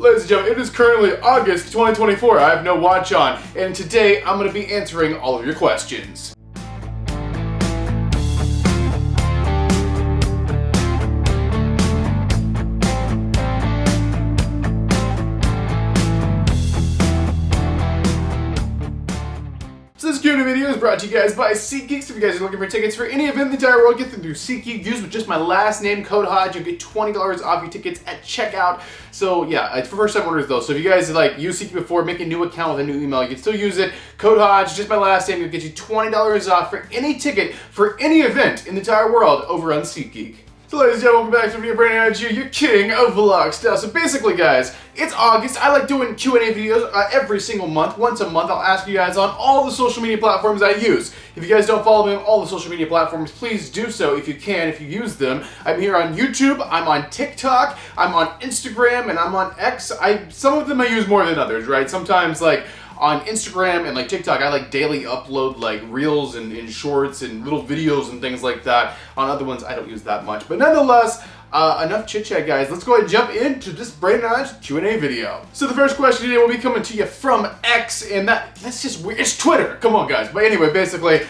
Ladies and gentlemen, it is currently August 2024. I have no watch on, and today I'm going to be answering all of your questions. So this Q&A video is brought to you guys by SeatGeek. If you guys are looking for tickets for any event in the entire world, get them through SeatGeek. Use with just my last name, code Hodge. You'll get $20 off your tickets at checkout. So yeah, it's for first time orders though. So if you guys like use SeatGeek before, make a new account with a new email, you can still use it. Code Hodge, just my last name, will get you $20 off for any ticket for any event in the entire world over on SeatGeek. So ladies and gentlemen, welcome back to a video. Brandon Hodge here, your king of vlog stuff. So basically guys, it's August. I like doing Q&A videos every single month. Once a month, I'll ask you guys on all the social media platforms I use. If you guys don't follow me on all the social media platforms, please do so if you can, if you use them. I'm here on YouTube, I'm on TikTok, I'm on Instagram, and I'm on X. Some of them I use more than others, right? Sometimes like on Instagram and like TikTok, I like daily upload like reels and shorts and little videos and things like that. On other ones, I don't use that much. But nonetheless, enough chit chat, guys. Let's go ahead and jump into this Brandon Hodge Q&A video. So the first question today will be coming to you from X, and that's just weird. It's Twitter. Come on, guys. But anyway, basically,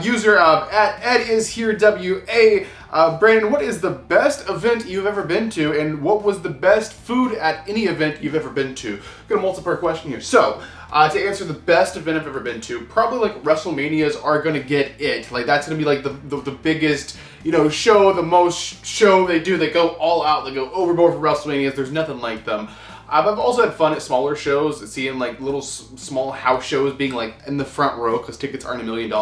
user at @EdIsHereWA. Brandon, what is the best event you've ever been to, and what was the best food at any event you've ever been to? Got a multi-part question here. So, to answer the best event I've ever been to, probably like WrestleManias are gonna get it. Like that's gonna be like the biggest, you know, show, the most show they do. They go all out, they go overboard for WrestleManias. There's nothing like them. I've also had fun at smaller shows, seeing like little small house shows being like in the front row because tickets aren't $1 million,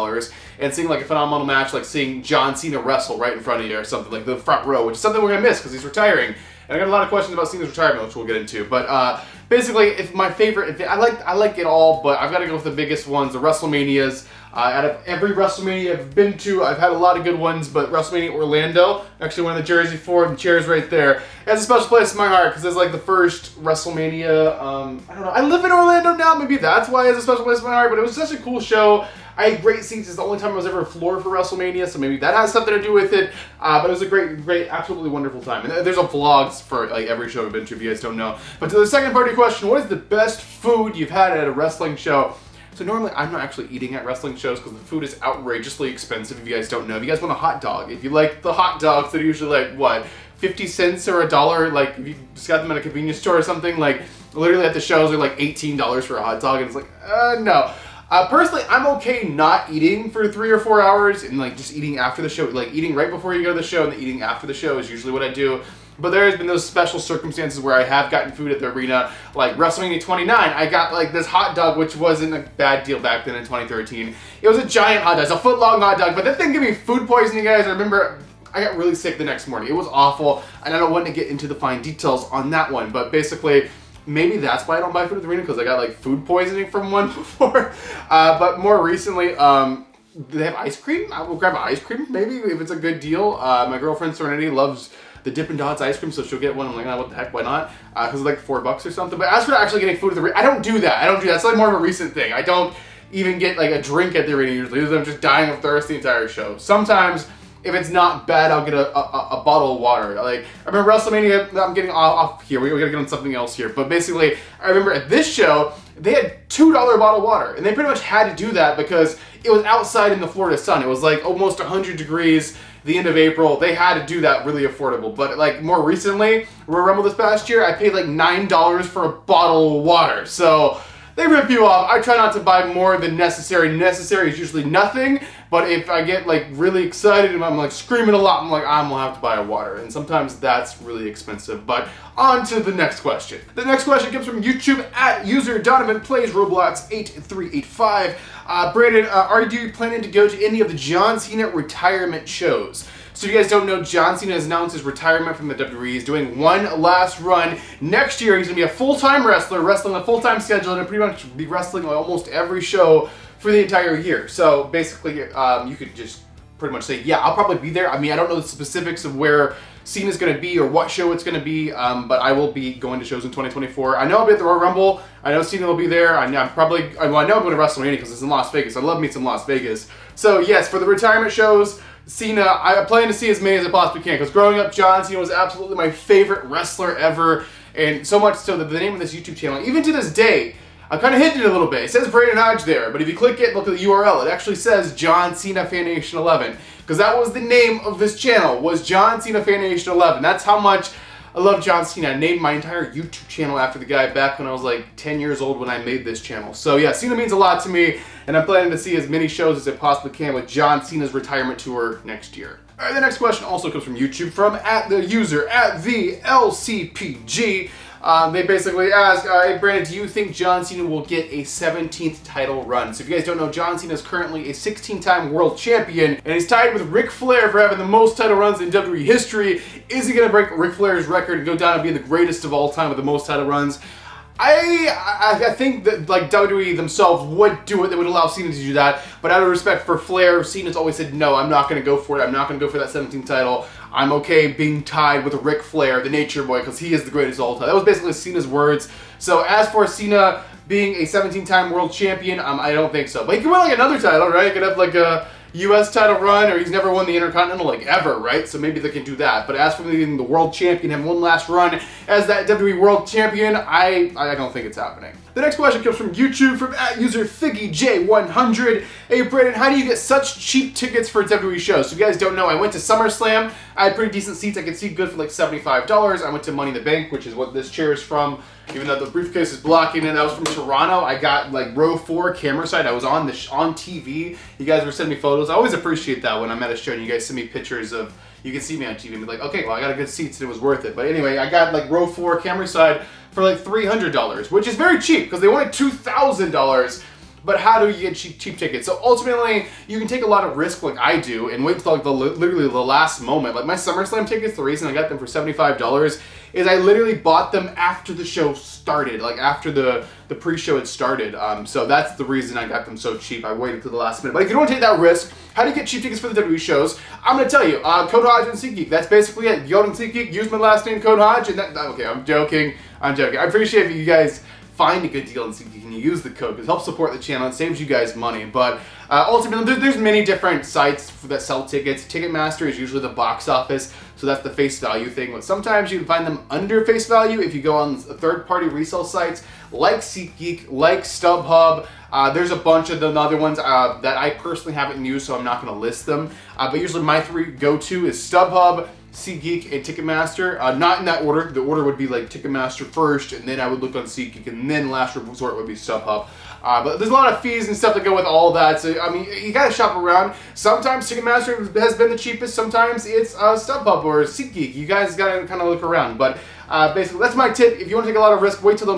and seeing like a phenomenal match, like seeing John Cena wrestle right in front of you or something, like the front row, which is something we're gonna miss because he's retiring. And I got a lot of questions about Cena's retirement, which we'll get into. But basically, if my favorite, I like it all, but I've got to go with the biggest ones, the WrestleManias. Out of every WrestleMania I've been to, I've had a lot of good ones, but WrestleMania Orlando, actually won the jersey for it, the chair's right there. It has a special place in my heart because it's like the first WrestleMania. I don't know. I live in Orlando now, maybe that's why it has a special place in my heart. But it was such a cool show. I had great seats. It's the only time I was ever floor for WrestleMania, so maybe that has something to do with it. But it was a great, absolutely wonderful time. And there's a vlogs for like every show I've been to, if you guys don't know. But to the second part of your question, what is the best food you've had at a wrestling show? So normally I'm not actually eating at wrestling shows because the food is outrageously expensive, if you guys don't know. If you guys want a hot dog, if you like the hot dogs that are usually like, what, 50 cents or $1, like if you just got them at a convenience store or something, like literally at the shows are like $18 for a hot dog, and it's like, no. Personally, I'm okay not eating for 3 or 4 hours and like just eating after the show. Like eating right before you go to the show and then eating after the show is usually what I do. But there has been those special circumstances where I have gotten food at the arena, like WrestleMania 29. I got like this hot dog, which wasn't a bad deal back then in 2013. It was a giant hot dog, it's a foot-long hot dog, but that thing gave me food poisoning, guys. I remember I got really sick the next morning. It was awful, and I don't want to get into the fine details on that one, but basically, maybe that's why I don't buy food at the arena, because I got like food poisoning from one before. But more recently, do they have ice cream? I will grab an ice cream, maybe, if it's a good deal. My girlfriend Serenity loves the Dippin' Dots ice cream, so she'll get one. I'm like, oh, what the heck, why not? Because it's like $4 or something. But as for actually getting food at the arena, I don't do that. It's like more of a recent thing. I don't even get like a drink at the arena usually. I'm just dying of thirst the entire show. Sometimes, if it's not bad, I'll get a bottle of water. Like, I remember WrestleMania, I'm getting off here, we gotta get on something else here. But basically, I remember at this show, they had $2 bottle of water. And they pretty much had to do that because it was outside in the Florida sun. It was like almost 100 degrees the end of April. They had to do that really affordable. But like more recently, Royal Rumble this past year, I paid like $9 for a bottle of water. So they rip you off. I try not to buy more than necessary. Necessary is usually nothing, but if I get like really excited and I'm like screaming a lot, I'm like, I'm gonna have to buy a water. And sometimes that's really expensive. But on to the next question. The next question comes from YouTube at user Donovan Plays Roblox 8385. Brandon, are you planning to go to any of the John Cena retirement shows? So if you guys don't know, John Cena has announced his retirement from the WWE. He's doing one last run. Next year, he's going to be a full-time wrestler, wrestling a full-time schedule, and pretty much be wrestling almost every show for the entire year. So basically, you could just pretty much say, yeah, I'll probably be there. I mean, I don't know the specifics of where Cena's going to be or what show it's going to be, but I will be going to shows in 2024. I know I'll be at the Royal Rumble. I know Cena will be there. I know I'm going to WrestleMania because it's in Las Vegas. I love me some Las Vegas. So yes, for the retirement shows, Cena, I plan to see as many as I possibly can, because growing up, John Cena was absolutely my favorite wrestler ever, And so much so that the name of this YouTube channel, even to this day, I kind of hidden it a little bit. It says Brandon Hodge there, but if you click it, look at the URL, it actually says John Cena Fan Nation 11. Because that was the name of this channel, was John Cena Fan Nation 11. That's how much I love John Cena. I named my entire YouTube channel after the guy back when I was like 10 years old when I made this channel. So yeah, Cena means a lot to me, and I'm planning to see as many shows as I possibly can with John Cena's retirement tour next year. Alright, the next question also comes from YouTube from @the_LCPG. They basically ask, hey Brandon, do you think John Cena will get a 17th title run? So if you guys don't know, John Cena is currently a 16-time world champion, and he's tied with Ric Flair for having the most title runs in WWE history. Is he going to break Ric Flair's record and go down and be the greatest of all time with the most title runs? I think that like WWE themselves would do it. They would allow Cena to do that. But out of respect for Flair, Cena's always said, no, I'm not going to go for it. I'm not going to go for that 17th title. I'm okay being tied with Ric Flair, the Nature Boy, because he is the greatest of all time. That was basically Cena's words. So as for Cena being a 17-time world champion, I don't think so. But he could win like another title, right? He could have like a U.S. title run, or he's never won the Intercontinental like ever, right? So maybe they can do that. But as for being the world champion, having one last run as that WWE world champion, I don't think it's happening. The next question comes from YouTube from @user_FiggyJ100. Hey Brandon, how do you get such cheap tickets for WWE shows? So if you guys don't know, I went to SummerSlam. I had pretty decent seats. I could see good for like $75. I went to Money in the Bank, which is what this chair is from, even though the briefcase is blocking it. I was from Toronto. I got like row 4 camera side. I was on TV. You guys were sending me photos. I always appreciate that when I'm at a show and you guys send me pictures of, you can see me on TV and be like, okay, well I got a good seats and it was worth it. But anyway, I got like row 4 camera side for like $300, which is very cheap because they wanted $2,000. But how do you get cheap tickets? So ultimately, you can take a lot of risk like I do and wait till like literally the last moment. Like my SummerSlam tickets, the reason I got them for $75 is I literally bought them after the show started, like after the pre-show had started. So that's the reason I got them so cheap. I waited till the last minute. But if you don't want to take that risk, how do you get cheap tickets for the WWE shows? I'm going to tell you, Code Hodge and SeatGeek. That's basically it. Go to SeatGeek, use my last name, Code Hodge, and that, okay, I'm joking. I appreciate if you guys find a good deal on SeatGeek and you use the code, because it helps support the channel and saves you guys money. But ultimately, there's many different sites that sell tickets. Ticketmaster is usually the box office, so that's the face value thing. But sometimes you can find them under face value if you go on third-party resale sites like SeatGeek, like StubHub. There's a bunch of the other ones that I personally haven't used, so I'm not going to list them. But usually my 3 go-to is StubHub, SeatGeek, and Ticketmaster. Not in that order. The order would be like Ticketmaster first, and then I would look on SeatGeek, and then last resort would be StubHub. But there's a lot of fees and stuff that go with all of that, so I mean, you gotta shop around. Sometimes Ticketmaster has been the cheapest, sometimes it's StubHub or SeatGeek. You guys gotta kind of look around, but basically that's my tip. If you want to take a lot of risk, wait till the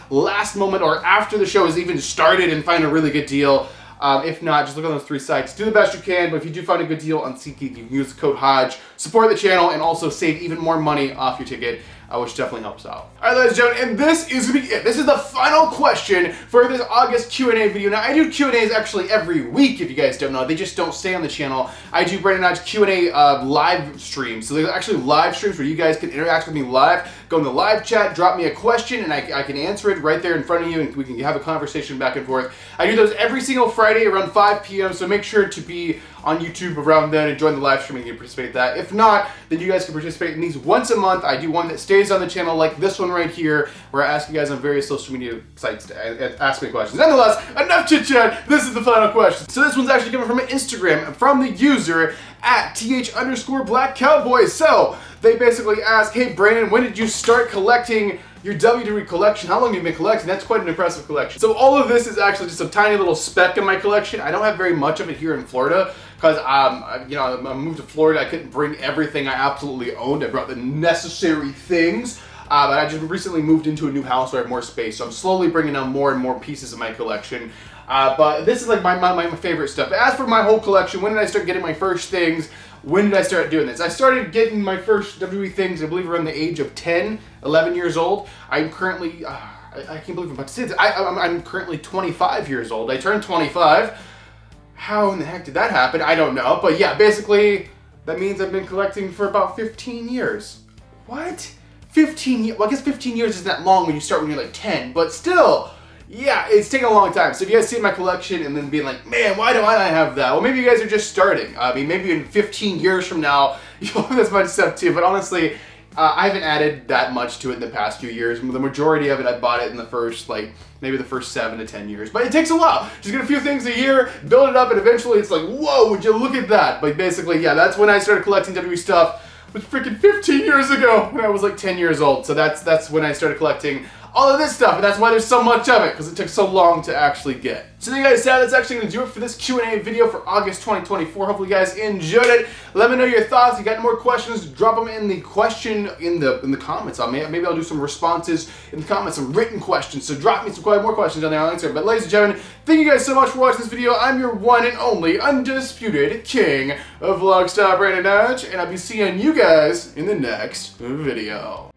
last moment, or after the show has even started and find a really good deal. If not, just look on those 3 sites. Do the best you can, but if you do find a good deal on SeatGeek, you can use the code Hodge, support the channel, and also save even more money off your ticket, which definitely helps out. Alright, ladies and gentlemen, and this is gonna be it. This is the final question for this August Q&A video. Now, I do Q&As actually every week, if you guys don't know. They just don't stay on the channel. I do Brandon Hodge Q&A live streams. So there's actually live streams where you guys can interact with me live. Go in the live chat, drop me a question, and I can answer it right there in front of you, and we can have a conversation back and forth. I do those every single Friday around 5 p.m., so make sure to be on YouTube around then and join the live stream and you can participate in that. If not, then you guys can participate in these once a month. I do one that stays on the channel like this one right here, where I ask you guys on various social media sites to ask me questions. Nonetheless, enough chit chat. This is the final question. So this one's actually coming from an Instagram from the user @th_black_cowboy. So they basically ask, hey Brandon, when did you start collecting your WWE collection? How long have you been collecting? That's quite an impressive collection. So all of this is actually just a tiny little speck in my collection. I don't have very much of it here in Florida because I moved to Florida. I couldn't bring everything I absolutely owned. I brought the necessary things. But I just recently moved into a new house where I have more space, so I'm slowly bringing down more and more pieces of my collection. But this is like my favorite stuff. But as for my whole collection, when did I start getting my first things? When did I start doing this? I started getting my first WWE things, I believe, around the age of 10, 11 years old. I'm currently, I can't believe I'm about to say this, I'm currently 25 years old. I turned 25. How in the heck did that happen? I don't know. But yeah, basically, that means I've been collecting for about 15 years. What? 15 years? Well, I guess 15 years isn't that long when you start when you're like 10, but still, yeah, it's taken a long time. So if you guys see my collection and then being like, man, why do I not have that? Well, maybe you guys are just starting. I mean, maybe in 15 years from now, you'll have this much stuff too. But honestly, I haven't added that much to it in the past few years. The majority of it, I bought it in the first, like, maybe the first 7 to 10 years. But it takes a while. Just get a few things a year, build it up, and eventually it's like, whoa, would you look at that? But basically, yeah, that's when I started collecting WWE stuff. It was freaking 15 years ago when I was like 10 years old. So that's when I started collecting all of this stuff, and that's why there's so much of it, because it took so long to actually get. So there you guys have, that's actually going to do it for this Q&A video for August 2024. Hopefully you guys enjoyed it. Let me know your thoughts. If you got any more questions, drop them in the comments. Maybe I'll do some responses in the comments, some written questions. So drop me some more questions down there, I'll answer. But ladies and gentlemen, thank you guys so much for watching this video. I'm your one and only undisputed king of Vlogstar, Brandon Hodge, and I'll be seeing you guys in the next video.